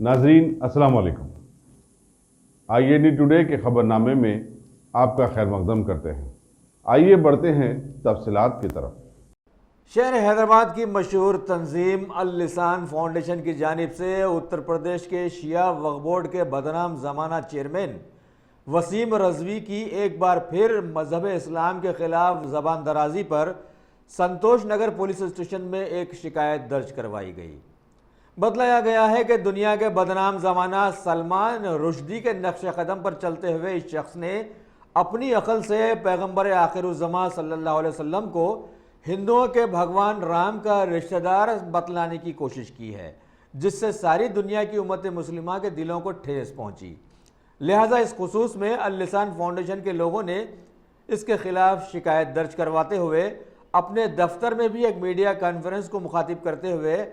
नाजरीन अस्सलाम वालेकुम। IAD टुडे के खबरनामे में आपका खैर मकदम करते हैं। आइए बढ़ते हैं तफसीलात की तरफ। शहर हैदराबाद की मशहूर तंजीम अल लिसान फाउंडेशन की जानिब से उत्तर प्रदेश के शिया वक्फ बोर्ड के बदनाम ज़माना चेयरमैन वसीम रजवी की एक बार फिर मजहब इस्लाम के खिलाफ ज़बान दराजी पर संतोष नगर पुलिस स्टेशन में एक शिकायत दर्ज करवाई गई। बतलाया गया है कि दुनिया के बदनाम ज़माना सलमान रुश्दी के नक्श कदम पर चलते हुए इस शख्स ने अपनी अकल से पैगम्बर आखिरुज़्ज़मा सल्लल्लाहु अलैहि वसल्लम को हिंदुओं के भगवान राम का रिश्तेदार बतलाने की कोशिश की है, जिससे सारी दुनिया की उम्मत मुस्लिमा के दिलों को ठेस पहुंची। लिहाजा इस खुसूस में अल लिसान फाउंडेशन के लोगों ने इसके खिलाफ शिकायत दर्ज करवाते हुए अपने दफ्तर में भी एक मीडिया कॉन्फ्रेंस को मुखातिब करते हुए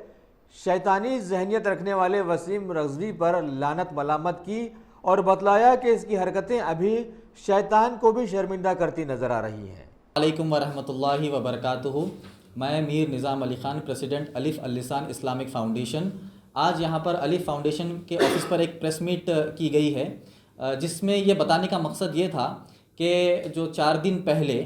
शैतानी जहनियत रखने वाले वसीम रजवी पर लानत मलामत की और बतलाया कि इसकी हरकतें अभी शैतान को भी शर्मिंदा करती नजर आ रही हैं। वालेकुम वरहमतुल्लाहि वबरकातुहू। मैं मीर निज़ाम अली ख़ान, प्रेसिडेंट अलिफ़ अल लिसान इस्लामिक फ़ाउंडेशन। आज यहाँ पर अलिफ़ फ़ाउंडेशन के ऑफ़िस पर एक प्रेस मीट की गई है, जिसमें ये बताने का मकसद ये था कि जो 4 दिन पहले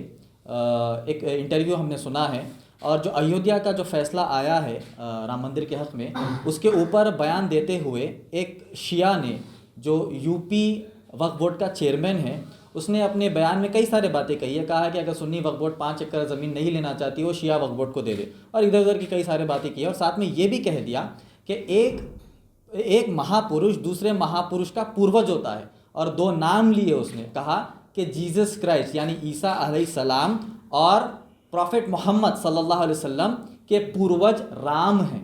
एक इंटरव्यू हमने सुना है और जो अयोध्या का जो फ़ैसला आया है राम मंदिर के हक़ में, उसके ऊपर बयान देते हुए एक शिया ने, जो यूपी वक्फ बोर्ड का चेयरमैन है, उसने अपने बयान में कई सारे बातें कही है। कहा है कि अगर सुन्नी वक्फ बोर्ड 5 एकड़ ज़मीन नहीं लेना चाहती वो शिया वक्फ बोर्ड को दे दे, और इधर उधर की कई सारे बातें की है। और साथ में ये भी कह दिया कि एक महापुरुष दूसरे महापुरुष का पूर्वज होता है, और 2 नाम लिए उसने। कहा कि जीसस क्राइस्ट यानी ईसा अलैहिस्सलाम और प्रॉफिट मोहम्मद सल्लल्लाहु अलैहि वसल्लम के पूर्वज राम हैं।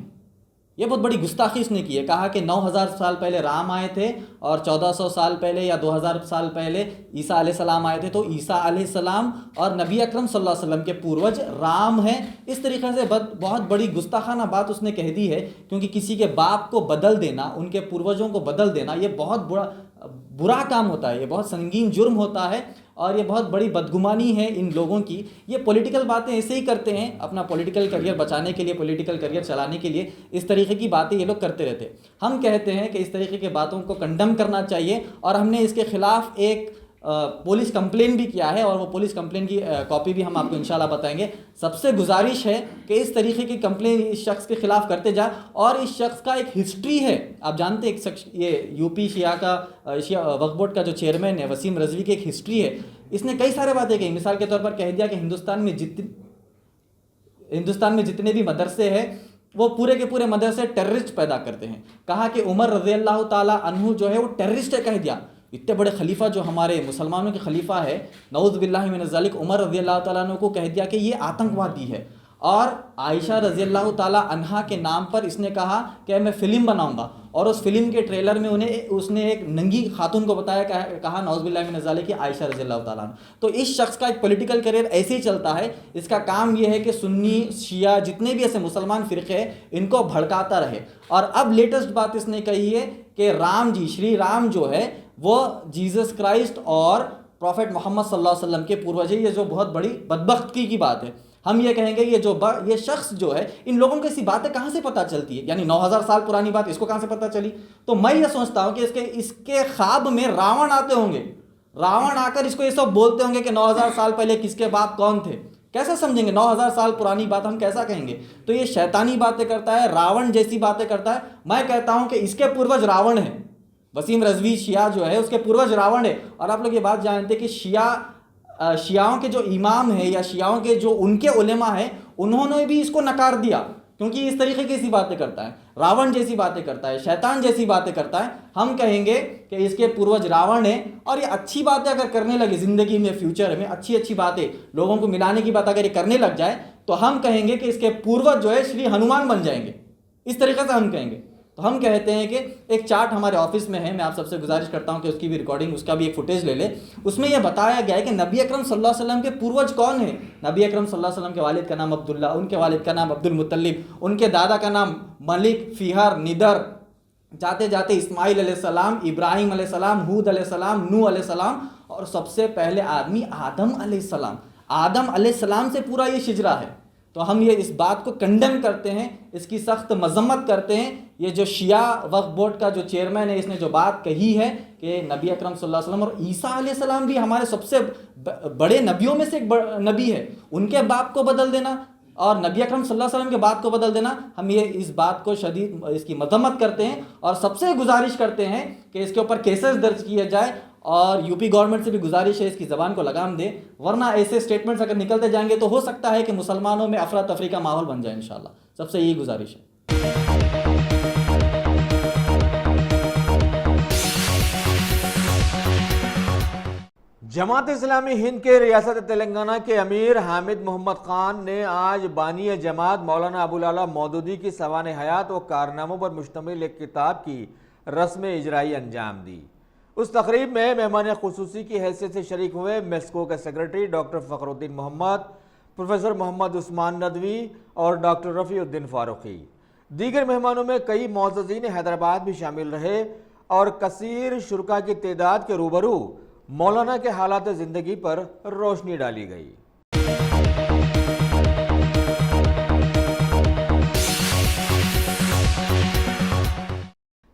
ये बहुत बड़ी गुस्ताखी उसने की है। कहा कि 9000 साल पहले राम आए थे और 1400 साल पहले या 2000 साल पहले ईसा अलैहिस्सलाम आए थे, तो ईसा अलैहिस्सलाम और नबी अकरम सल्लल्लाहु अलैहि वसल्लम के पूर्वज राम हैं। इस तरीक़े से बहुत बड़ी गुस्ताखाना बात उसने कह दी है, क्योंकि किसी के बाप को बदल देना, उनके पूर्वजों को बदल देना, ये बहुत बुरा काम होता है, ये बहुत संगीन जुर्म होता है, और ये बहुत बड़ी बदगुमानी है इन लोगों की। ये पॉलिटिकल बातें ऐसे ही करते हैं, अपना पॉलिटिकल करियर बचाने के लिए, पॉलिटिकल करियर चलाने के लिए इस तरीके की बातें ये लोग करते रहते हैं। हम कहते हैं कि इस तरीके की बातों को कंडम करना चाहिए, और हमने इसके खिलाफ एक पुलिस कंप्लेन भी किया है, और वो पुलिस कंप्लेन की कॉपी भी हम आपको इंशाल्लाह बताएंगे। सबसे गुजारिश है कि इस तरीके की कंप्लेन इस शख्स के खिलाफ करते जाए। और इस शख्स का एक हिस्ट्री है, आप जानते हैं, एक शख्स ये यूपी शिया वक्फ बोर्ड का जो चेयरमैन है वसीम रजवी की एक हिस्ट्री है। इसने कई सारे बातें कही। मिसाल के तौर पर कह दिया कि हिंदुस्तान में जितने भी मदरसे हैं वो पूरे के पूरे मदरसे टेररिस्ट पैदा करते हैं। कहा कि उमर रज़ी अल्लाह ताला अन्हु जो है वो टेररिस्ट है, कह दिया। इतने बड़े खलीफा जो हमारे मुसलमानों के खलीफा है, नऊज़ बिल्लाहि मिन ज़ालिक, उमर रज़ी अल्लाह ताला अन्हु को कह दिया कि ये आतंकवादी है। और आयशा रज़ी अल्लाह ताला अन्हा के नाम पर इसने कहा कि मैं फ़िल्म बनाऊंगा, और उस फिल्म के ट्रेलर में उसने एक नंगी खातून को बताया, कहा नऊज़ बिल्लाहि मिन ज़ालिक कि आयशा रज़ी अल्लाह ताला। तो इस शख्स का एक पॉलिटिकल करियर ऐसे ही चलता है। इसका काम यह है कि सुन्नी शिया जितने भी ऐसे मुसलमान फ़िरक़े हैं इनको भड़काता रहे। और अब लेटेस्ट बात इसने कही है कि राम जी, श्री राम जो है वो जीसस क्राइस्ट और प्रॉफिट मोहम्मद सल्लल्लाहु अलैहि वसल्लम के पूर्वज है। ये जो बहुत बड़ी बदबख्ती की बात है। हम ये कहेंगे ये शख्स जो है, इन लोगों को ऐसी बातें कहाँ से पता चलती है? यानी 9000 साल पुरानी बात इसको कहाँ से पता चली? तो मैं ये सोचता हूँ कि इसके ख्वाब में रावण आते होंगे, रावण आकर इसको ये सब बोलते होंगे कि 9000 साल पहले किसके बाप कौन थे। कैसे समझेंगे? 9000 साल पुरानी बात हम कैसा कहेंगे? तो ये शैतानी बातें करता है, रावण जैसी बातें करता है। मैं कहता हूँ कि इसके पूर्वज रावण है। वसीम रजवी शिया जो है उसके पूर्वज रावण है। और आप लोग ये बात जानते हैं कि शियाओं के जो इमाम है या शियाओं के जो उनके उलेमा है, उन्होंने भी इसको नकार दिया, क्योंकि इस तरीके की सी बातें करता है, रावण जैसी बातें करता है, शैतान जैसी बातें करता है। हम कहेंगे कि इसके पूर्वज रावण है। और ये अच्छी बातें अगर करने लगे ज़िंदगी में, फ्यूचर में अच्छी बातें, लोगों को मिलाने की बात अगर ये करने लग जाए, तो हम कहेंगे कि इसके पूर्वज जो है श्री हनुमान बन जाएंगे। इस तरीके से हम कहेंगे। तो हम कहते हैं कि एक चार्ट हमारे ऑफिस में है, मैं आप सबसे गुजारिश करता हूं कि उसकी भी रिकॉर्डिंग, उसका भी एक फुटेज ले ले। उसमें यह बताया गया है कि नबी अकरम सल्लल्लाहु अलैहि वसल्लम के पूर्वज कौन है। नबी अकरम सल्लल्लाहु अलैहि वसल्लम के वालिद का नाम अब्दुल्ला, उनके वालिद का नाम अब्दुल मुत्तलिब, उनके दादा का नाम मलिक, फिहर, निदर, जाते जाते इस्माइल अलैहिस्सलाम, इब्राहिम अलैहिस्सलाम, हूद अलैहिस्सलाम, नूह अलैहिस्सलाम, और सबसे पहले आदमी आदम अलैहिस्सलाम। आदम अलैहिस्सलाम से पूरा ये शिजरा है। तो हम ये इस बात को कंडेम करते हैं, इसकी सख्त मजम्मत करते हैं। ये जो शिया वक्फ बोर्ड का जो चेयरमैन है, इसने जो बात कही है कि नबी अकरम सल्लल्लाहु अलैहि वसल्लम और ईसा अलैहिस्सलाम भी हमारे सबसे बड़े नबियों में से एक नबी है, उनके बाप को बदल देना और नबी अकरम सल्लल्लाहु अलैहि वसल्लम के बात को बदल देना, हम ये इस बात को शदीद इसकी मजम्मत करते हैं और सबसे गुजारिश करते हैं कि इसके ऊपर केसेस दर्ज किए जाए और यूपी गवर्नमेंट से भी गुजारिश है इसकी ज़बान को लगाम दे, वरना ऐसे स्टेटमेंट्स अगर निकलते जाएंगे तो हो सकता है कि मुसलमानों में अफरा तफरी का माहौल बन जाए। इंशाल्लाह सबसे यही गुजारिश है। जमात इस्लामी हिंद के रियासत तेलंगाना के अमीर हामिद मोहम्मद खान ने आज बानी जमात मौलाना अबुल आला मौदूदी की सवान हयात व कारनामों पर मुश्तमिल एक किताब की रस्म इजराई अंजाम दी। उस तकरीब में मेहमान खुसूसी की हैसियत से शरीक हुए मेस्को के secretary doctor Fakhruddin Mohammed, professor Mohammed Usman Nadvi और डॉक्टर रफ़ीउद्दीन फ़ारूकी। दीगर मेहमानों में कई मुअज़्ज़िज़ीन हैदराबाद भी शामिल रहे और कसीर शुरका की तादाद के रूबरू मौलाना के हालात ज़िंदगी पर रोशनी डाली गई।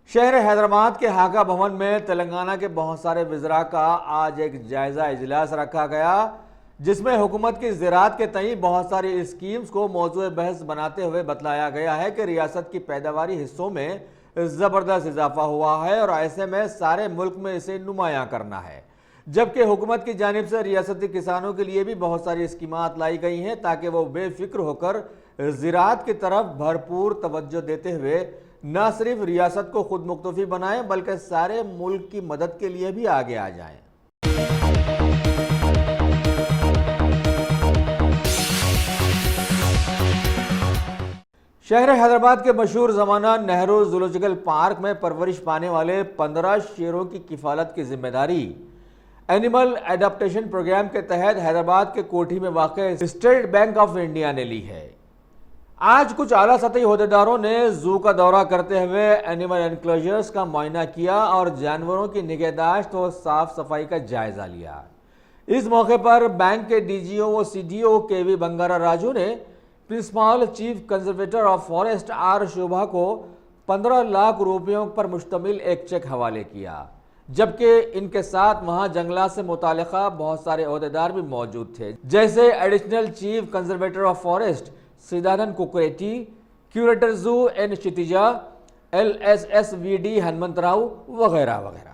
शहर हैदराबाद के हाका भवन में तेलंगाना के बहुत सारे वज़रा का आज एक जायज़ा इजलास रखा गया, जिसमें हुकूमत की ज़राअत के तई बहुत सारी स्कीम्स को मौजूद बहस बनाते हुए बतलाया गया है कि रियासत की पैदावारी हिस्सों में ज़बरदस्त इजाफा हुआ है और ऐसे में सारे मुल्क में इसे नुमायां करना है। जबकि हुकूमत की जानिब से रियासती किसानों के लिए भी बहुत सारी स्कीमात लाई गई हैं ताकि वो बेफिक्र होकर ज़राअत की तरफ भरपूर तवज्जो देते हुए न सिर्फ रियासत को खुद मुख्तफी बनाएं बल्कि सारे मुल्क की मदद के लिए भी आगे आ जाएं। शहर हैदराबाद के मशहूर ज़माना नेहरू ज़ूलॉजिकल पार्क में परवरिश पाने वाले 15 शेरों की किफ़ालत की जिम्मेदारी एनिमल एडाप्टेशन प्रोग्राम के तहत हैदराबाद के कोठी में वाक़ स्टेट बैंक ऑफ इंडिया ने ली है। आज कुछ आला सतही ओहदेदारों ने जू का दौरा करते हुए एनिमल एनक्लोजर्स का मुआयना किया और जानवरों की निगहदाश्त और साफ सफाई का जायजा लिया। इस मौके पर बैंक के डीजीओ व सीडीओ केवी बंगारा राजू ने principal chief conservator of forest R Shobha को 15 लाख रुपयों पर मुश्तमिल एक चेक हवाले किया, जबकि इनके साथ वहां जंगलात से मुतालिका बहुत सारे ओहदेदार भी मौजूद थे, जैसे additional chief conservator of forest Sidanand Kukreti, curator zoo N Kshitija, LSSVD Hanumantharao वगैरह वगैरह।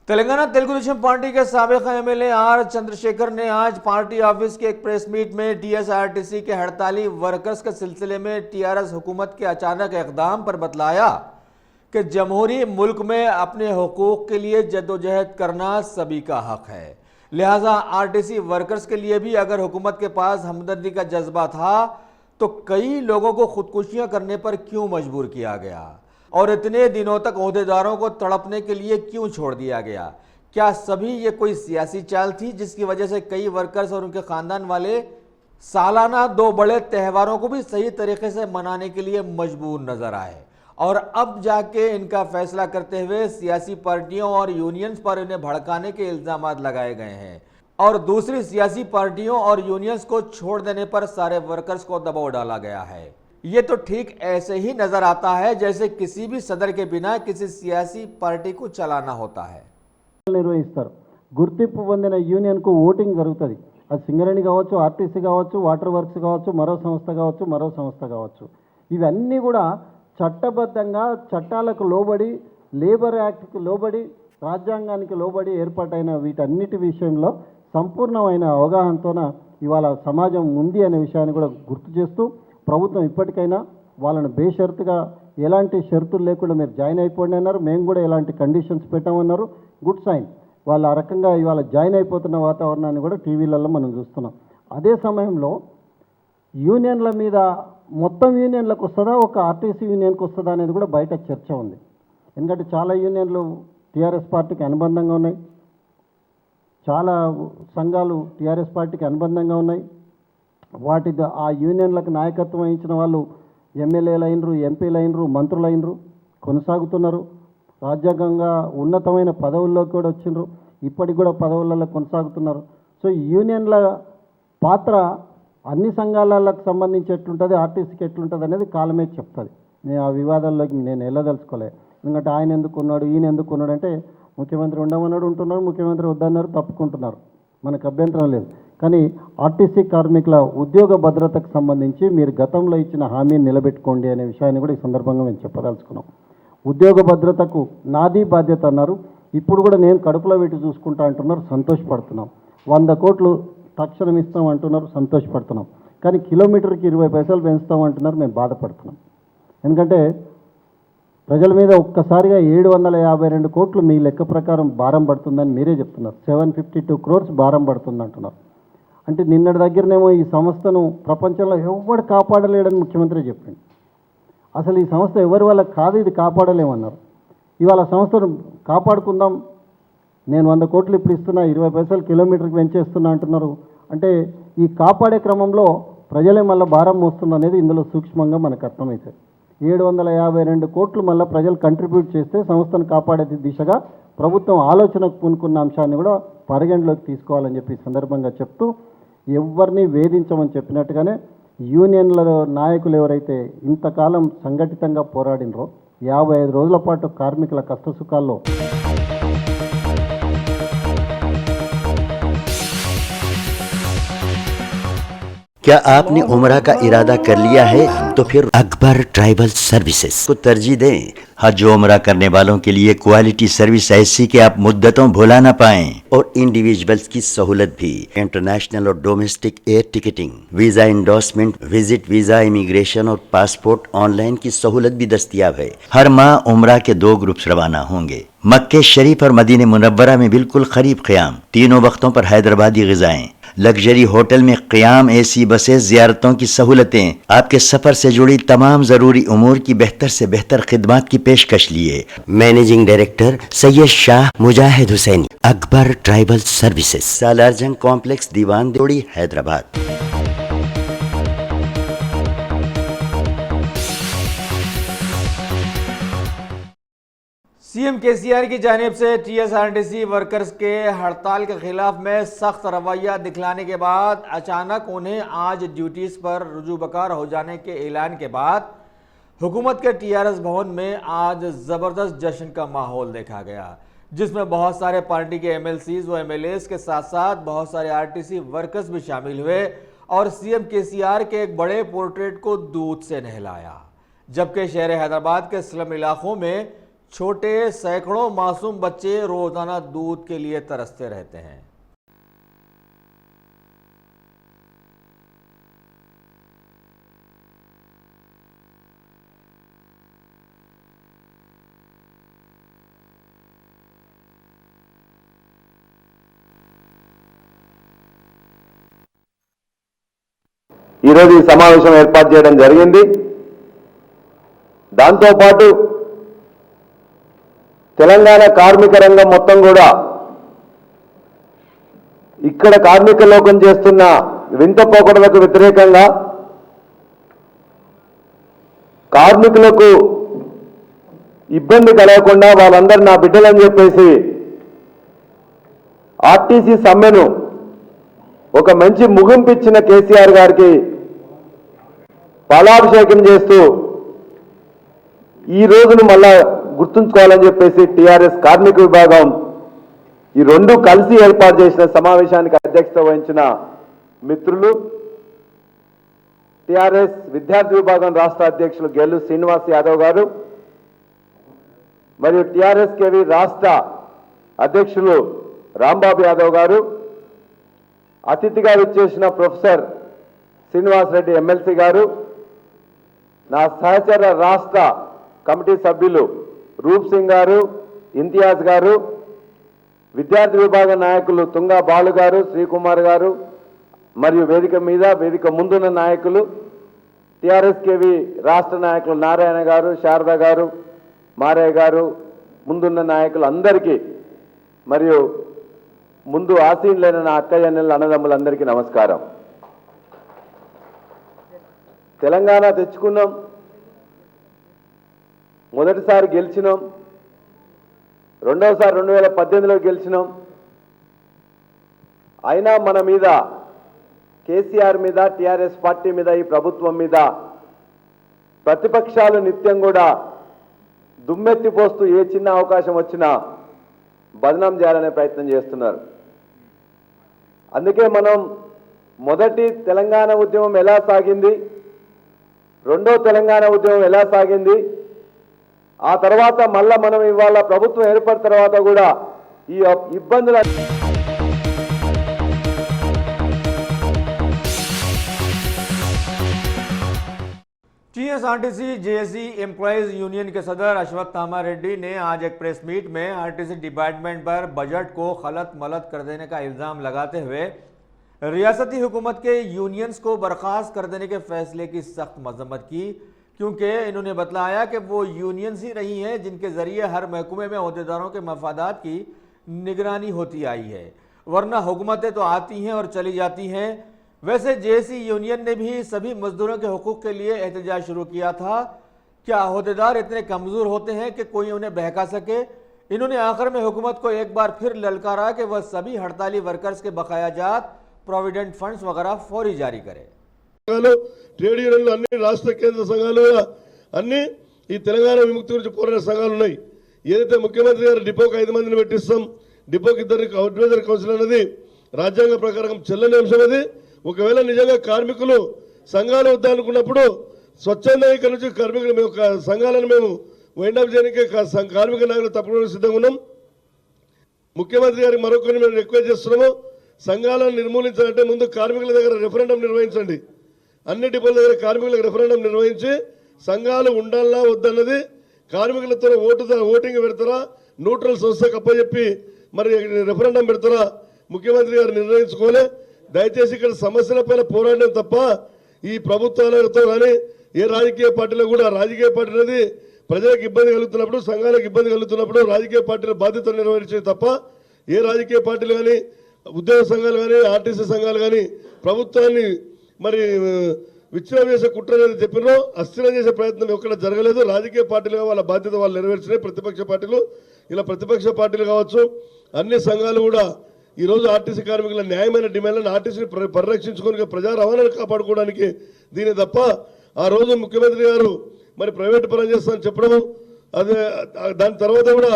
तेलंगाना तेलुगु देशम पार्टी के साबिक़ MLA आर चंद्रशेखर ने आज पार्टी ऑफिस के एक प्रेस मीट में TSRTC के हड़ताली वर्कर्स के सिलसिले में TRS हुकूमत के अचानक इक़दाम पर बतलाया कि जमहूरी मुल्क में अपने हुकूक के लिए जद्दोजहद करना सभी का हक है, लिहाजा RTC वर्कर्स के लिए भी अगर हुकूमत के पास हमदर्दी का जज्बा था तो कई लोगों को खुदकुशियां करने पर क्यों मजबूर किया गया और इतने दिनों तक ओहदेदारों को तड़पने के लिए क्यों छोड़ दिया गया? क्या सभी ये कोई सियासी चाल थी जिसकी वजह से कई वर्कर्स और उनके ख़ानदान वाले सालाना 2 बड़े त्योहारों को भी सही तरीके से मनाने के लिए मजबूर नजर आए और अब जाके इनका फैसला करते हुए सियासी पार्टियों और यूनियंस पर इन्हें भड़काने के इल्ज़ाम लगाए गए हैं और दूसरी सियासी पार्टियों और यूनियंस को छोड़ देने पर सारे वर्कर्स को दबाव डाला गया है? ये तो ठीक ऐसे ही नजर आता है जैसे किसी भी सदर के बिना किसी सियासी पार्टी को चलाना होता है। నిర్వహిస్తారు గుర్తింపు పొందిన యూనియన్ కు ఓటింగ్ జరుగుతుంది। అది సింగరేణి కావచ్చు, ఆర్టీసీ కావచ్చు, వాటర్ వర్క్స్ కావచ్చు, మరో సంస్థ కావచ్చు ఇవన్నీ కూడా చట్టబద్ధంగా చట్టాలకు లోబడి లేబర్ యాక్ట్కి లోబడి రాజ్యాంగానికి లోబడి ఏర్పాటైన వీటన్నిటి విషయంలో సంపూర్ణమైన అవగాహనతోన ఇవాళ సమాజం ఉంది అనే విషయాన్ని కూడా గుర్తు చేస్తూ ప్రభుత్వం ఇప్పటికైనా వాళ్ళని బేషరతుగా ఎలాంటి షరతులు లేకుండా మీరు జాయిన్ అయిపోండి అన్నారు, మేము కూడా ఎలాంటి కండిషన్స్ పెట్టామన్నారు, గుడ్ సైన్। వాళ్ళు ఆ రకంగా ఇవాళ జాయిన్ అయిపోతున్న వాతావరణాన్ని కూడా టీవీలలో మనం చూస్తున్నాం। అదే సమయంలో యూనియన్ల మీద మొత్తం యూనియన్లకు వస్తుందా, ఒక ఆర్టీసీ యూనియన్కి వస్తుందా అనేది కూడా బయట చర్చ ఉంది। ఎందుకంటే చాలా యూనియన్లు టీఆర్ఎస్ పార్టీకి అనుబంధంగా ఉన్నాయి, చాలా సంఘాలు టీఆర్ఎస్ పార్టీకి అనుబంధంగా ఉన్నాయి। వాటి ఆ యూనియన్లకు నాయకత్వం వహించిన వాళ్ళు ఎమ్మెల్యేలు అయినరు, ఎంపీలు అయినరు, మంత్రులు అయినరు, కొనసాగుతున్నారు। రాజ్యాంగంగా ఉన్నతమైన పదవుల్లోకి కూడా వచ్చిండ్రు, ఇప్పటికి కూడా పదవులలో కొనసాగుతున్నారు। సో యూనియన్ల పాత్ర అన్ని సంఘాలకు సంబంధించి ఎట్లుంటుంది, ఆర్టీసీకి ఎట్లుంటుంది అనేది కాలమే చెప్తుంది. నేను ఆ వివాదాల్లోకి నేను వెళ్ళదలుచుకోలే. ఎందుకంటే ఆయన ఎందుకు ఉన్నాడు, ఈయన ఎందుకు ఉన్నాడు అంటే ముఖ్యమంత్రి ఉండమన్నాడు ఉంటున్నారు, ముఖ్యమంత్రి వద్దన్నారు తప్పుకుంటున్నారు, మనకు అభ్యంతరం లేదు. కానీ ఆర్టీసీ కార్మికుల ఉద్యోగ భద్రతకు సంబంధించి మీరు గతంలో ఇచ్చిన హామీని నిలబెట్టుకోండి అనే విషయాన్ని కూడా ఈ సందర్భంగా మేము చెప్పదలుచుకున్నాం. ఉద్యోగ భద్రతకు నాది బాధ్యత అన్నారు, ఇప్పుడు కూడా నేను కడుపులో పెట్టి చూసుకుంటా అంటున్నారు, సంతోషపడుతున్నాం. 100 కోట్లు తక్షణం ఇస్తాం అంటున్నారు, సంతోషపడుతున్నాం. కానీ కిలోమీటర్కి 20 పైసలు పెంచుతాం అంటున్నారు, మేము బాధపడుతున్నాం. ఎందుకంటే ప్రజల మీద ఒక్కసారిగా 752 కోట్లు మీ లెక్క ప్రకారం భారం పడుతుందని మీరే చెప్తున్నారు. 752 crores భారం పడుతుంది అంటున్నారు. అంటే నిన్నటి దగ్గరనేమో ఈ సంస్థను ప్రపంచంలో ఎవరు కాపాడలేడని ముఖ్యమంత్రి చెప్పింది. అసలు ఈ సంస్థ ఎవరి వల్ల కాదు, ఇది కాపాడలేమన్నారు. ఇవాళ సంస్థను కాపాడుకుందాం, నేను 100 కోట్లు ఇప్పుడు ఇస్తున్నా, 20 పైసలు కిలోమీటర్కి పెంచేస్తున్నా అంటున్నారు. అంటే ఈ కాపాడే క్రమంలో ప్రజలే మళ్ళీ భారం మోస్తున్నారు అనేది ఇందులో సూక్ష్మంగా మనకు అర్థమవుతుంది. 752 కోట్లు మళ్ళీ ప్రజలు కంట్రిబ్యూట్ చేస్తే సంస్థను కాపాడే దిశగా ప్రభుత్వం ఆలోచనకు పూనుకున్న అంశాన్ని కూడా పరిగణలోకి తీసుకోవాలని చెప్పి సందర్భంగా చెప్తూ, ఎవరిని వేధించమని చెప్పినట్టుగానే యూనియన్ల నాయకులు ఎవరైతే ఇంతకాలం సంఘటితంగా పోరాడినరో 55 రోజుల పాటు కార్మికుల కష్టసుఖాల్లో क्या आपने उम्रा का इरादा कर लिया है? तो फिर अकबर ट्राइबल सर्विसेज को तरजीह दें। हज उम्रा करने वालों के लिए क्वालिटी सर्विस ऐसी कि आप मुद्दतों भुला ना पाएं, और इंडिविजुअल्स की सहूलत भी। इंटरनेशनल और domestic air ticketing, visa endorsement, visit visa, immigration और पासपोर्ट ऑनलाइन की सहूलत भी दस्तयाब है। हर माह उम्रा के 2 ग्रुप्स रवाना होंगे। मक्के शरीफ और मदीने मुनव्वरा में बिल्कुल करीब क़याम, तीनों वक्तों पर हैदराबादी ग़िज़ाएं, लग्जरी होटल में क़याम, एसी बसें, ज़ियारतों की सहूलतें, आपके सफ़र से जुड़ी तमाम ज़रूरी उमूर की बेहतर से बेहतर खिदमात की पेशकश लिए। Managing director Syed Shah Mujahid Hussaini, Akbar tribal services, Salarjung complex, Diwan Deodi, Hyderabad. CM KCR की जानिब से टीएसआरटीसी वर्कर्स के हड़ताल के खिलाफ में सख्त रवैया दिखलाने के बाद अचानक उन्हें आज ड्यूटीज़ पर रुजूबकार हो जाने के ऐलान के बाद हुकूमत के टीआरएस भवन में आज ज़बरदस्त जश्न का माहौल देखा गया, जिसमें बहुत सारे पार्टी के एमएलसीज व एमएलएस के साथ साथ बहुत सारे आरटीसी वर्कर्स भी शामिल हुए और सीएम केसीआर के एक बड़े पोर्ट्रेट को दूध से नहलाया। जबकि शहर हैदराबाद के स्लम इलाकों में छोटे सैकड़ों मासूम बच्चे रोजाना दूध के लिए तरसते रहते हैं। ఈరోజు ఈ సమావేశం ఏర్పాటు చేయడం జరిగింది. దాంతో పాటు తెలంగాణ కార్మిక రంగం మొత్తం కూడా ఇక్కడ కార్మిక లోకం చేస్తున్న వింత పోకడలకు వ్యతిరేకంగా కార్మికులకు ఇబ్బంది కలగకుండా వాళ్ళందరూ నా బిడ్డలని చెప్పేసి ఆర్టీసీ సమ్మెను ఒక మంచి ముగింపు ఇచ్చిన కేసీఆర్ గారికి పాలాభిషేకం చేస్తూ ఈ రోజును మళ్ళా గుర్తుంచుకోవాలని చెప్పేసి టీఆర్ఎస్ కార్మిక విభాగం ఈ రెండు కలిసి ఏర్పాటు చేసిన సమావేశానికి అధ్యక్షత వహించిన మిత్రులు, టీఆర్ఎస్ విద్యార్థి విభాగం రాష్ట్ర అధ్యక్షులు గెల్లు శ్రీనివాస్ యాదవ్ గారు మరియు టీఆర్ఎస్ కేవి రాష్ట్ర అధ్యక్షులు రాంబాబు యాదవ్ గారు, అతిథిగా విచ్చేసిన ప్రొఫెసర్ శ్రీనివాస్ రెడ్డి ఎమ్మెల్సీ గారు, నా సహచర రాష్ట్ర కమిటీ సభ్యులు రూప్ సింగ్ గారు, ఇంతియాజ్ గారు, విద్యార్థి విభాగ నాయకులు తుంగా బాలు గారు, శ్రీకుమార్ గారు మరియు వేదిక ముందున్న నాయకులు టీఆర్ఎస్ కేవి రాష్ట్ర నాయకులు నారాయణ గారు, శారద గారు, మారయ్య గారు, ముందున్న నాయకులు అందరికీ మరియు ముందు ఆసీనులైన నా అక్కయ్య అన్నదమ్ములందరికీ నమస్కారం. తెలంగాణ తెచ్చుకున్నాం, మొదటిసారి గెలిచినాం, రెండవసారి 2018లో గెలిచినాం. అయినా మన మీద కేసీఆర్ మీద టీఆర్ఎస్ పార్టీ మీద ఈ ప్రభుత్వం మీద ప్రతిపక్షాలు నిత్యం కూడా దుమ్మెత్తిపోస్తూ ఏ చిన్న అవకాశం వచ్చినా బదనాం చేయాలనే ప్రయత్నం చేస్తున్నారు. అందుకే మనం మొదటి తెలంగాణ ఉద్యమం ఎలా సాగింది, రెండో తెలంగాణ ఉద్యమం ఎలా సాగింది, ఆ తర్వాత మళ్ళా మనం ఇవాళ ప్రభుత్వం ఏర్పడిన తర్వాత కూడా ఈ ఇబ్బందులు टीएसआरटीसी जेएसी एम्प्लॉयज यूनियन के सदर अश्वत्थामा रेड्डी ने आज एक प्रेस मीट में आरटीसी डिपार्टमेंट पर बजट को खलत मलत कर देने का इल्ज़ाम लगाते हुए रियासती हुकूमत के यूनियंस को बर्खास्त कर देने के फैसले की सख्त मजम्मत की, क्योंकि इन्होंने बतलाया कि वो यूनियंस ही रही हैं जिनके ज़रिए हर महकमे में अहदेदारों के मफादात की निगरानी होती आई है, वरना हुकूमतें तो आती हैं और चली जाती हैं। वैसे जेएसी यूनियन ने भी सभी मजदूरों के हुकूक के लिए एहतजाज शुरू किया था। क्या अहदेदार इतने कमज़ोर होते हैं कि कोई उन्हें बहका सके? इन्होंने आखिर में हुकूमत को एक बार फिर ललकारा कि वह सभी हड़ताली वर्कर्स के बकायाजात, प्रोविडेंट फंड्स वगैरह फौरी जारी करे। ట్రేడ్ యూనియన్లు అన్ని రాష్ట్ర కేంద్ర సంఘాలు అన్ని ఈ తెలంగాణ విముక్తి గురించి పోరాడే సంఘాలు ఉన్నాయి. ఏదైతే ముఖ్యమంత్రి గారు డిపోకి 5 మందిని పెట్టిస్తాం, డిపోకి 2 అడ్వైజరీ కౌన్సిల్ అనేది రాజ్యాంగ ప్రకారం చెల్లని అంశం. అది ఒకవేళ నిజంగా కార్మికులు సంఘాలు వద్దనుకున్నప్పుడు స్వచ్ఛందంగా ఇక్కడ నుంచి కార్మికులు మేము సంఘాలను మేము వైండప్ చేయడానికి కార్మిక నాయకులు తప్పకుండా సిద్ధంగా ఉన్నాం. ముఖ్యమంత్రి గారికి మరొకరిని మేము రిక్వెస్ట్ చేస్తున్నాము, సంఘాలను నిర్మూలించాలంటే ముందు కార్మికుల దగ్గర రెఫరెండం నిర్వహించండి. అన్ని డిపోల దగ్గర కార్మికులకు రెఫరెండం నిర్వహించి సంఘాలు ఉండాలా వద్దన్నది కార్మికులతో ఓటింగ్ పెడతారా, న్యూట్రల్ సంస్థకు అప్పచెప్పి మరి రెఫరెండం పెడతారా ముఖ్యమంత్రి గారు నిర్ణయించుకోలే. దయచేసి ఇక్కడ సమస్యలపైన పోరాడడం తప్ప ఈ ప్రభుత్వాలతో కానీ ఏ రాజకీయ పార్టీలో కూడా రాజకీయ పార్టీ అనేది ప్రజలకు ఇబ్బంది కలుగుతున్నప్పుడు, సంఘాలకు ఇబ్బంది కలుగుతున్నప్పుడు రాజకీయ పార్టీల బాధ్యతలు నిర్వహించేది తప్ప ఏ రాజకీయ పార్టీలు కానీ ఉద్యోగ సంఘాలు కానీ ఆర్టీసీ సంఘాలు కానీ ప్రభుత్వాన్ని మరి విచ్ఛిన్నం చేసే కుట్ర అనేది చెప్పినో అస్థిరం చేసే ప్రయత్నం ఎక్కడ జరగలేదు. రాజకీయ పార్టీలుగా వాళ్ళ బాధ్యత వాళ్ళు నెరవేర్చినాయి. ప్రతిపక్ష పార్టీలు ఇలా ప్రతిపక్ష పార్టీలు కావచ్చు అన్ని సంఘాలు కూడా ఈరోజు ఆర్టీసీ కార్మికుల న్యాయమైన డిమాండ్లను ఆర్టీసీని పరిరక్షించుకొని ప్రజా రవాణాను కాపాడుకోవడానికి దీని తప్ప ఆ రోజు ముఖ్యమంత్రి గారు మరి ప్రైవేట్ పరం చేస్తానని చెప్పడం, అదే దాని తర్వాత కూడా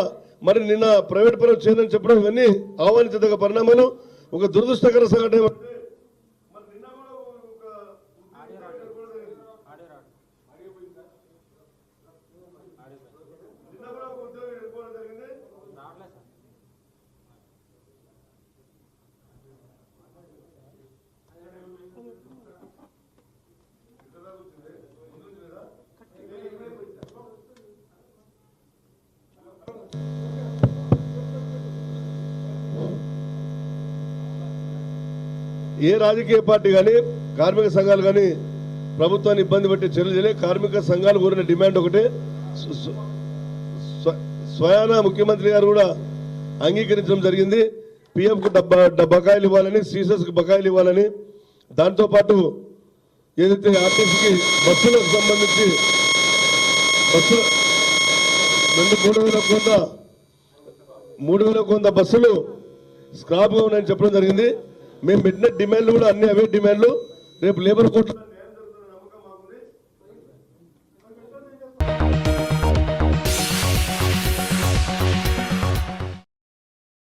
మరి నిన్న ప్రైవేట్ పరం చేయదని చెప్పడం ఇవన్నీ ఆహ్వానించదగ్గ పరిణామాలు. ఒక దురదృష్టకర సంఘటన ఏ రాజకీయ పార్టీ కానీ కార్మిక సంఘాలు కానీ ప్రభుత్వాన్ని ఇబ్బంది పెట్టే చర్యలు చేయలే. కార్మిక సంఘాలు కోరిన డిమాండ్ ఒకటే, స్వయాన ముఖ్యమంత్రి గారు కూడా అంగీకరించడం జరిగింది. పిఎఫ్కు బకాయిలు ఇవ్వాలని, సీసెస్కి బకాయిలు ఇవ్వాలని, దాంతోపాటు ఏదైతే ఆర్టీసీకి బస్సులకు సంబంధించి బస్సులు 3,000 కొంత బస్సులు స్క్రాప్గా ఉన్నాయని చెప్పడం జరిగింది. మేము పెట్టిన డిమాండ్లు కూడా అన్ని అవే డిమాండ్లు. రేపు labour court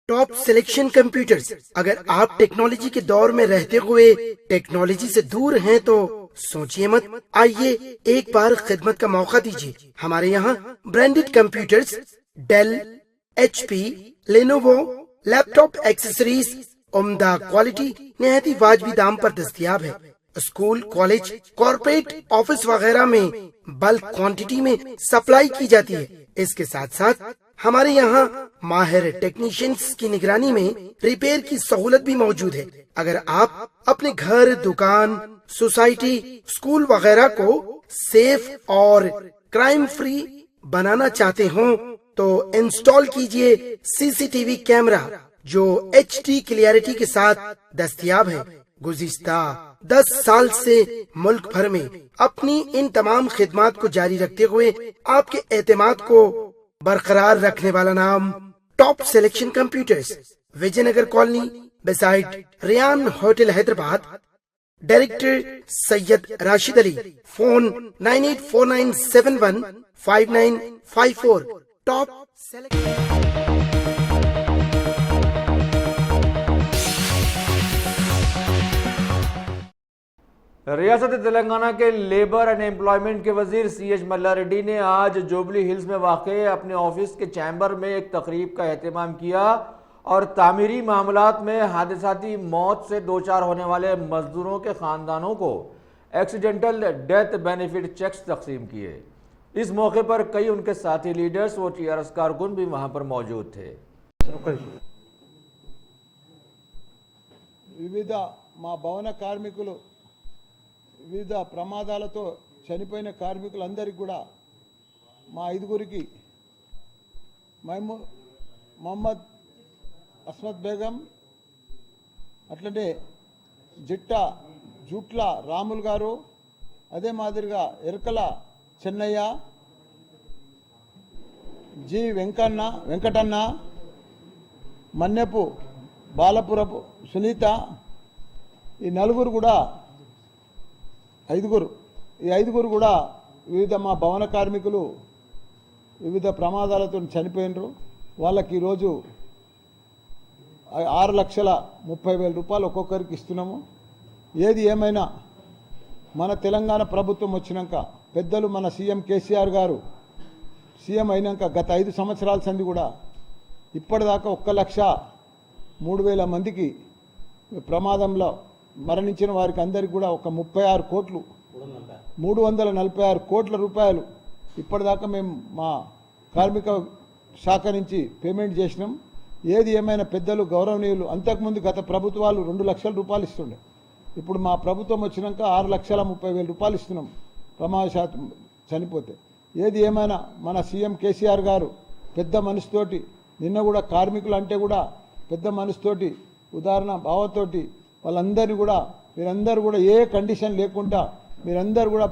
top selection computers. अगर आप टेक्नोलॉजी के दौर में रहते हुए टेक्नोलॉजी से दूर हैं तो सोचिए मत, आइए एक बार खिदमत का मौका दीजिए। हमारे यहाँ branded computers Dell, HP, Lenovo, laptop accessories उम्दा क्वालिटी निहायती वाजबी दाम पर दस्तयाब है। स्कूल, कॉलेज, कॉर्पोरेट, ऑफिस वगैरह में बल्क क्वांटिटी में सप्लाई की जाती है। इसके साथ साथ हमारे यहाँ माहिर टेक्नीशियंस की निगरानी में रिपेयर की सहूलत भी मौजूद है। अगर आप अपने घर, दुकान, सोसाइटी, स्कूल वगैरह को सेफ और क्राइम फ्री बनाना चाहते हो तो इंस्टॉल कीजिए CCTV कैमरा जो HD क्लियरिटी के साथ दस्तयाब है। गुज़िश्ता 10 साल से मुल्क भर में अपनी इन तमाम खिदमात को जारी रखते हुए आपके एतमाद को बरकरार रखने वाला नाम top selection computers, Vijayanagar colony, beside Rayan Hotel Hyderabad. Director Sayyid Rashid Ali. Phone 9849715954. Top select. रियासत तेलंगाना के लेबर एंड एम्प्लॉयमेंट के वजीर CH मल्ला रेड्डी ने आज जुबली हिल्स में वाक़े अपने ऑफिस के चैम्बर में एक तकरीब का एहतमाम किया और तामीरी मामलात में हादसाती मौत से दो चार होने वाले मजदूरों के ख़ानदानों को एक्सीडेंटल डेथ बेनिफिट चेक्स तकसीम किए। इस मौके पर कई उनके साथी लीडर्स व TRS कारकुन भी वहाँ पर मौजूद थे। వివిధ మా భవన కార్మికులు వివిధ ప్రమాదాలతో చనిపోయిన కార్మికులందరికీ కూడా మా ఐదుగురికి మొహమ్మద్ అస్మద్ బేగం, అట్లనే జూట్ల రాములు గారు, అదే మాదిరిగా ఎరకల చెన్నయ్య, జి వెంకటన్న, మన్నెపు బాలపురపు సునీత, ఈ నలుగురు కూడా ఐదుగురు కూడా వివిధ మా భవన కార్మికులు వివిధ ప్రమాదాలతో చనిపోయినరు. వాళ్ళకి ఈరోజు 6,30,000 రూపాయలు ఒక్కొక్కరికి ఇస్తున్నాము. ఏది ఏమైనా మన తెలంగాణ ప్రభుత్వం వచ్చినాక పెద్దలు మన సీఎం కేసీఆర్ గారు సీఎం అయినాక గత 5 సంవత్సరాల సంది కూడా ఇప్పటిదాకా 1,03,000 మందికి ప్రమాదంలో మరణించిన వారికి అందరికీ కూడా ఒక 346 కోట్ల రూపాయలు ఇప్పటిదాకా మేము మా కార్మిక శాఖ నుంచి పేమెంట్ చేసినాం. ఏది ఏమైనా పెద్దలు గౌరవనీయులు అంతకుముందు గత ప్రభుత్వాలు 2 లక్షల రూపాయలు ఇస్తుండే, ఇప్పుడు మా ప్రభుత్వం వచ్చినాక 6,30,000 రూపాయలు ఇస్తున్నాం ప్రమాదశాతం చనిపోతే. ఏది ఏమైనా మన సీఎం కేసీఆర్ గారు పెద్ద మనసుతోటి నిన్న కూడా కార్మికులు అంటే కూడా పెద్ద మనసుతోటి ఉదాహరణ భావంతోటి వాళ్ళందరినీ కూడా మీరందరూ కూడా ఏ కండిషన్ లేకుండా మీరందరూ కూడా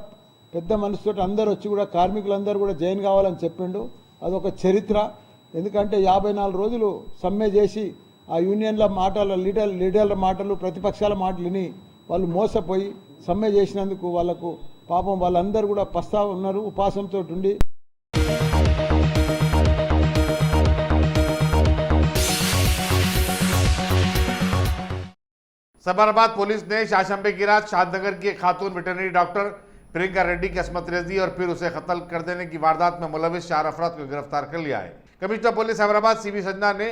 పెద్ద మనసుతోటి అందరూ వచ్చి కూడా కార్మికులందరూ కూడా జాయిన్ కావాలని చెప్పిండు. అదొక చరిత్ర. ఎందుకంటే 54 రోజులు సమ్మె చేసి ఆ యూనియన్ల మాటల లీడర్ల మాటలు ప్రతిపక్షాల మాటలు విని వాళ్ళు మోసపోయి సమ్మె చేసినందుకు వాళ్ళకు పాపం వాళ్ళందరూ కూడా పస్తా ఉన్నారు ఉపాసంతో ఉండి. सबराबाद पुलिस ने शाशंबे की रात शादनगर की एक खातून वेटरनरी डॉक्टर प्रियंका रेड्डी की असमत रेजी और फिर उसे कत्ल कर देने की वारदात में मुलविस 4 अफराद को गिरफ्तार कर लिया है। Commissioner police Hyderabad CB Sanjana ने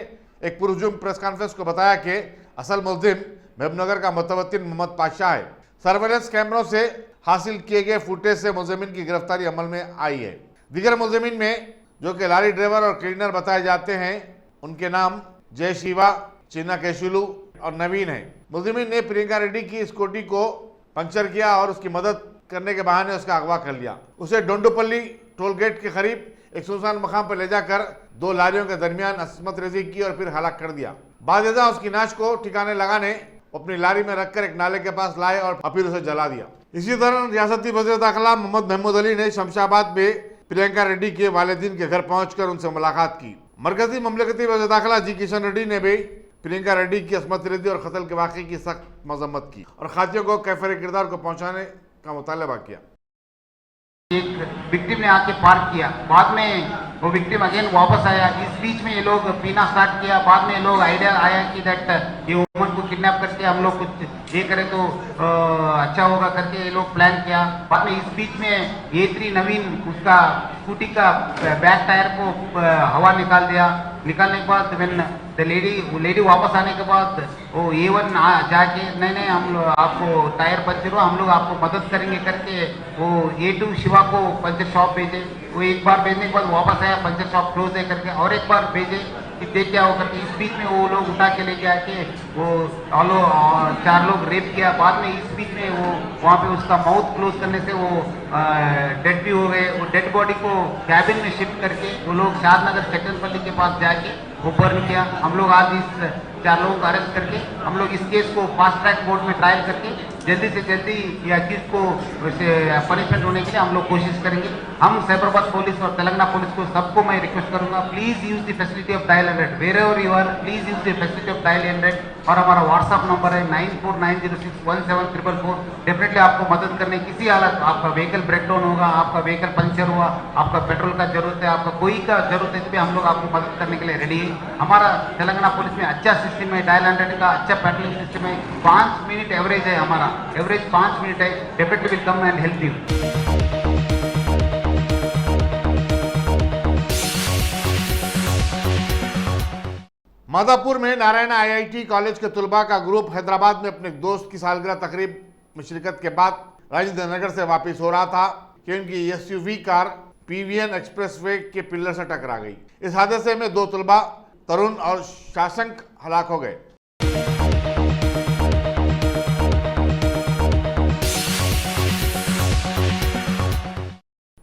एक पुरजुम प्रेस कॉन्फ्रेंस को बताया कि असल मुलजिम महबूबनगर का मुतवत्तिन मोहम्मद पाशाह है। सर्वेलेंस कैमरों से हासिल किए गए फुटेज से मुलजिमिन की गिरफ्तारी अमल में आई है। दीगर मुलजिमिन में जो कि लारी ड्राइवर और क्लीनर बताए जाते हैं उनके नाम जय शिवा, चिन्ना केशुलू और नवीन है। मुलजिमिन ने प्रियंका रेड्डी की स्कूटी को पंक्चर किया और उसकी मदद करने के बहाने उसका अगवा कर लिया। उसे डोंडोपल्ली टोल गेट के करीब एक सुनसान मकाम पर ले जाकर 2 लारियों के दरमियान असमत रेजी की और फिर हलाक कर दिया। बादशाह उसकी नाश को ठिकाने लगाने अपनी लारी में रखकर एक नाले के पास लाए और फिर उसे जला दिया। इसी दौरान रियासती वज़ीर दाखिला मोहम्मद महमूद अली ने शमशाबाद में प्रियंका रेड्डी के वालिदीन के घर पहुंचकर उनसे मुलाकात की। मरकजी ममलकती वज़ीर दाखिला जी किशन रेड्डी ने भी प्रियंका रेड्डी की असमत रेजी और कत्ल के वाक़े की सख्त मजम्मत की और खातियों को कैफर किरदार को पहुंचाने का मुतालबा किया। एक विक्टिम ने आके पार्क किया, बाद में वो विक्टिम अगेन वापस आया। इस बीच में ये लोग पीना स्टार्ट किया। बाद में ये लोग आइडिया आया कि दैट ये वुमन को किडनैप करके हम लोग कुछ ये करें तो अच्छा होगा करके ये लोग प्लान किया। बाद में इस बीच में A3 नवीन उसका स्कूटी का बैक टायर को हवा निकाल दिया। निकालने के बाद लेडी वापस आने के बाद वो A1 जाके नहीं हम लोग आपको टायर पंचर हुआ, हम लोग आपको मदद करेंगे करके वो A2 शिवा को पंचर शॉप भेजे। वो एक बार भेजने के बाद वापस आया, पंचर शॉप क्लोज है करके और एक बार भेजे कि देख क्या हो करके। इस बीच में वो लोग उठा के लेके आके वो 4 लोग रेप किया। बाद में इस बीच में वो वहाँ पे उसका माउथ क्लोज करने से वो डेड भी हो गए। वो डेड बॉडी को कैबिन में शिफ्ट करके वो लोग शादनगर चक्कनपल्ली के पास जाके वो बर्न किया। हम लोग आज इस 4 लोगों को अरेस्ट करके हम लोग इस केस को फास्ट ट्रैक कोर्ट में ट्रायल करके जल्दी से जल्दी ये अक्यूज को पनिशमेंट होने के लिए हम लोग कोशिश करेंगे। हम साइबराबाद पुलिस और तेलंगाना पुलिस को सबको मैं रिक्वेस्ट करूंगा, please use the facility of dial 100 wherever you are, please use the facility of dial 100। और हमारा व्हाट्सअप नंबर है 9490617444। डेफिनेटली आपको मदद करने किसी हालत, आपका व्हीकल ब्रेकडाउन होगा, आपका व्हीकल पंचर हुआ, आपका पेट्रोल का जरूरत है, आपका कोई का जरूरत है, तो भी हम लोग आपको मदद करने के लिए रेडी है। हमारा तेलंगाना पुलिस में अच्छा सिस्टम है, डायल 100 का अच्छा पेट्रोलिंग सिस्टम है। 5 मिनट एवरेज है, हमारा एवरेज 5 मिनट है। Definitely will come and help you. Madhapur में नारायण आईआईटी कॉलेज के तुलबा का ग्रुप हैदराबाद में अपने दोस्त की सालगिरह तकरीब में शिरकत के बाद राजेंद्र नगर से वापस हो रहा था कि उनकी एसयूवी कार पीवीएन एक्सप्रेसवे के पिलर से टकरा गई। इस हादसे में 2 तुलबा तरुण और शासंक हलाक हो गए।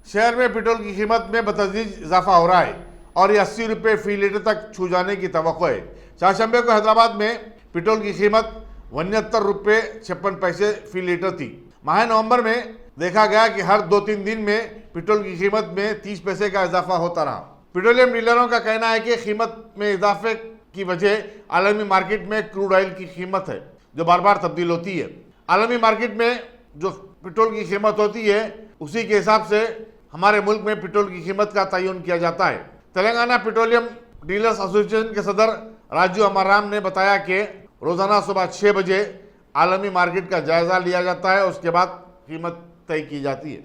शहर में पेट्रोल की कीमत में बतदरीज इजाफा हो रहा है और ये 80 रुपये फी लीटर तक छू जाने की तवक्को है। शाशंबे को हैदराबाद में पेट्रोल की कीमत 69 रुपये 56 पैसे फी लीटर थी। माह नवंबर में देखा गया कि हर 2-3 दिन में पेट्रोल की कीमत में 30 पैसे का इजाफा होता रहा। पेट्रोलियम डीलरों का कहना है कि कीमत में इजाफे की वजह आलमी मार्केट में क्रूड ऑयल की कीमत है, जो बार बार तब्दील होती है। आलमी मार्केट में जो पेट्रोल की कीमत होती है उसी के हिसाब से हमारे मुल्क में पेट्रोल की कीमत का तयन किया जाता है। तेलंगाना पेट्रोलियम डीलर्स एसोसिएशन के सदर राजू अमरराम ने बताया कि रोजाना सुबह 6 बजे आलमी मार्केट का जायजा लिया जाता है, उसके बाद कीमत तय की जाती है।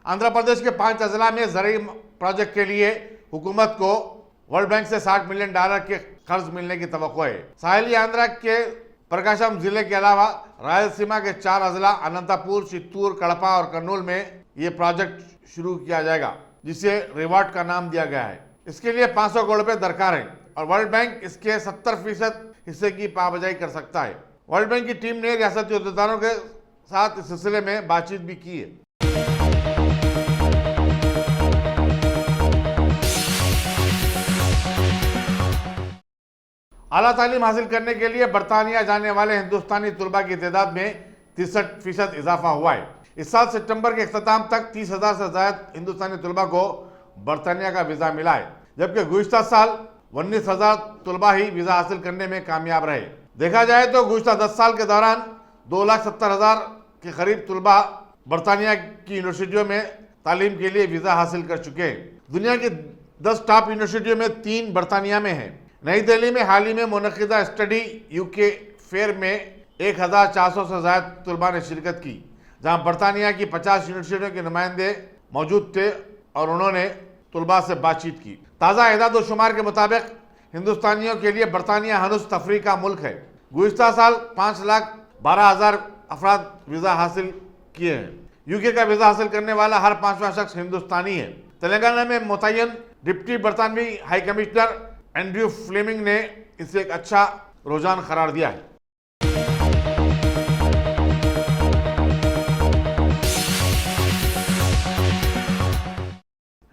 आंध्र प्रदेश के 5 अजला में ज़रूरी प्रोजेक्ट के लिए हुकूमत को वर्ल्ड बैंक से $60 मिलियन के कर्ज मिलने की तवक्को है। साहिली आंध्र के प्रकाशम जिले के अलावा रायलसीमा के 4 अजला अनंतपुर, चित्तूर, कड़पा और कर्नूल में ये प्रोजेक्ट शुरू किया जाएगा, जिसे रिवार्ड का नाम दिया गया है। इसके लिए 500 करोड़ रुपए दरकार है और वर्ल्ड बैंक इसके 70% हिस्से की पाबजाई कर सकता है। वर्ल्ड बैंक की टीम ने रियासती अहदेदारों के साथ इस सिलसिले में बातचीत भी की है। आला तालीम हासिल करने के लिए बरतानिया जाने वाले हिंदुस्तानी तुलबा की तादाद में 63% इजाफा हुआ है। इस साल सितंबर के अख्ताम तक 30,000 से ज्यादा हिंदुस्तानी तुलबा को बरतानिया का वीज़ा मिला है, जबकि गुज़िश्ता साल 19,000 तुलबा ही वीज़ा हासिल करने में कामयाब रहे। देखा जाए तो गुज़िश्ता 10 साल के दौरान 2,70,000 के करीब तुलबा बरतानिया की यूनिवर्सिटियों में तालीम के लिए वीज़ा हासिल कर चुके हैं। दुनिया की 10 टॉप यूनिवर्सिटियों में 3 बरतानिया में हैं। नई दिल्ली में हाल ही में मुनक़िदा स्टडी यूके फेयर में 1,400 से ज़्यादा तुलबा ने शिरकत की, जहां बरतानिया की 50 यूनिवर्सिटियों के नुमाइंदे मौजूद थे और उन्होंने तुलबा से बातचीत की। ताज़ा एदाद व शुमार के मुताबिक हिंदुस्तानियों के लिए बरतानिया हनुस तफरी का मुल्क है। गुज़िश्ता साल 5,12,000 अफराद वीज़ा हासिल किए हैं। यूके का वीज़ा हासिल करने वाला हर 5वां शख्स हिंदुस्तानी है। तेलंगाना में मुतय्यन डिप्टी बरतानवी हाई कमिश्नर एंड्रयू फ्लेमिंग ने इसे एक अच्छा रुझान करार दिया है।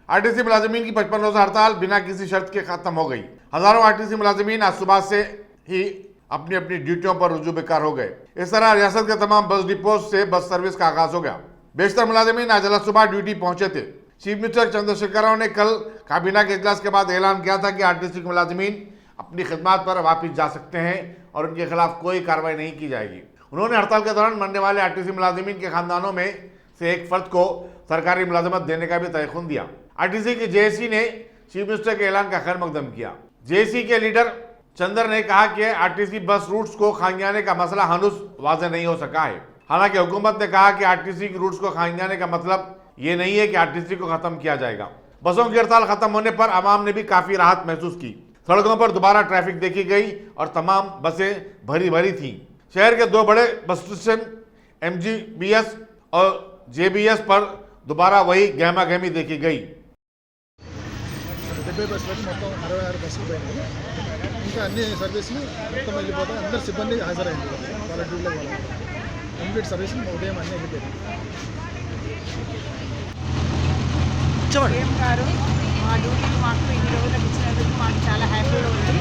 आरटीसी मुलाजिमीन की 55 रोजा हड़ताल बिना किसी शर्त के खत्म हो गई। हजारों आरटीसी मुलाजिमीन आज सुबह से ही अपनी अपनी ड्यूटियों पर रुजू बेकार हो गए। इस तरह रियासत के तमाम बस डिपो से बस सर्विस का आगाज हो गया। बेशतर मुलाजिमीन आज सुबह ड्यूटी पहुंचे थे। चीफ मिनिस्टर चंद्रशेखर राव ने कल काबीना के इजलास के बाद ऐलान किया था कि आरटीसी के मुलाजिमीन अपनी खिदमत पर वापस जा सकते हैं और उनके खिलाफ कोई कार्रवाई नहीं की जाएगी। उन्होंने हड़ताल के दौरान मरने वाले आरटीसी मुलाजिमीन के खानदानों में से एक फर्द को सरकारी मुलाजमत देने का भी तयखुन दिया। आरटीसी के जेएसी ने चीफ मिनिस्टर के ऐलान का खैर मकदम किया। जेएसी के लीडर चंदर ने कहा कि आरटीसी बस रूट्स को खांगाने का मसला हनुस वाज़ेह नहीं हो सका है। हालांकि हुकूमत ने कहा कि आरटीसी की रूट्स को खांगाने का मतलब ये नहीं है कि आरटीसी को खत्म किया जाएगा। बसों की हड़ताल खत्म होने पर आवाम ने भी काफी राहत महसूस की। सड़कों पर दोबारा ट्रैफिक देखी गई और तमाम बसें भरी भरी थीं। शहर के 2 बड़े बस स्टेशन एमजीबीएस और जेबीएस पर दोबारा वही गहमा गहमी देखी गई। 70 బస్సులకు మొత్తం 66 బస్సులు పోయినాయి. ఇంకా అన్ని సర్వీసులు మొత్తం వెళ్ళిపోతాయి. అందరు సిబ్బంది హాజరైంది వాళ్ళ డ్యూటీలో వాళ్ళు. కంప్లీట్ సర్వీస్ ఉదయం అన్నీ వెళ్ళిపోయాయి. సీఎం గారు మా డ్యూటీని మాకు ఇన్ని రోజులకు ఇచ్చినందుకు మాకు చాలా హ్యాపీగా ఉంది.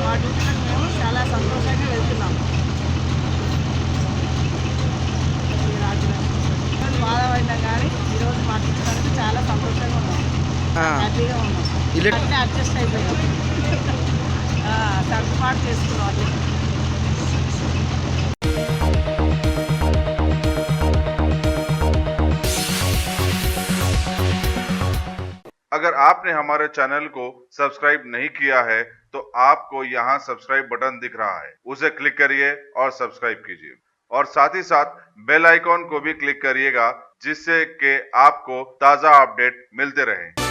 మా డ్యూటీలకు మేము చాలా సంతోషంగా వెళ్తున్నాము. ఈ రాజులకు బాధపడినా కానీ ఈరోజు మాకు ఇచ్చినందుకు చాలా సంతోషంగా ఉన్నాం, హ్యాపీగా ఉన్నాం. అన్నీ అడ్జస్ట్ అయిపోయాం, సర్దుబాటు చేసుకున్నాం అన్నీ. अगर आपने हमारे चैनल को सब्सक्राइब नहीं किया है तो आपको यहाँ सब्सक्राइब बटन दिख रहा है, उसे क्लिक करिए और सब्सक्राइब कीजिए और साथ ही साथ बेल आइकॉन को भी क्लिक करिएगा जिससे कि आपको ताज़ा अपडेट मिलते रहें।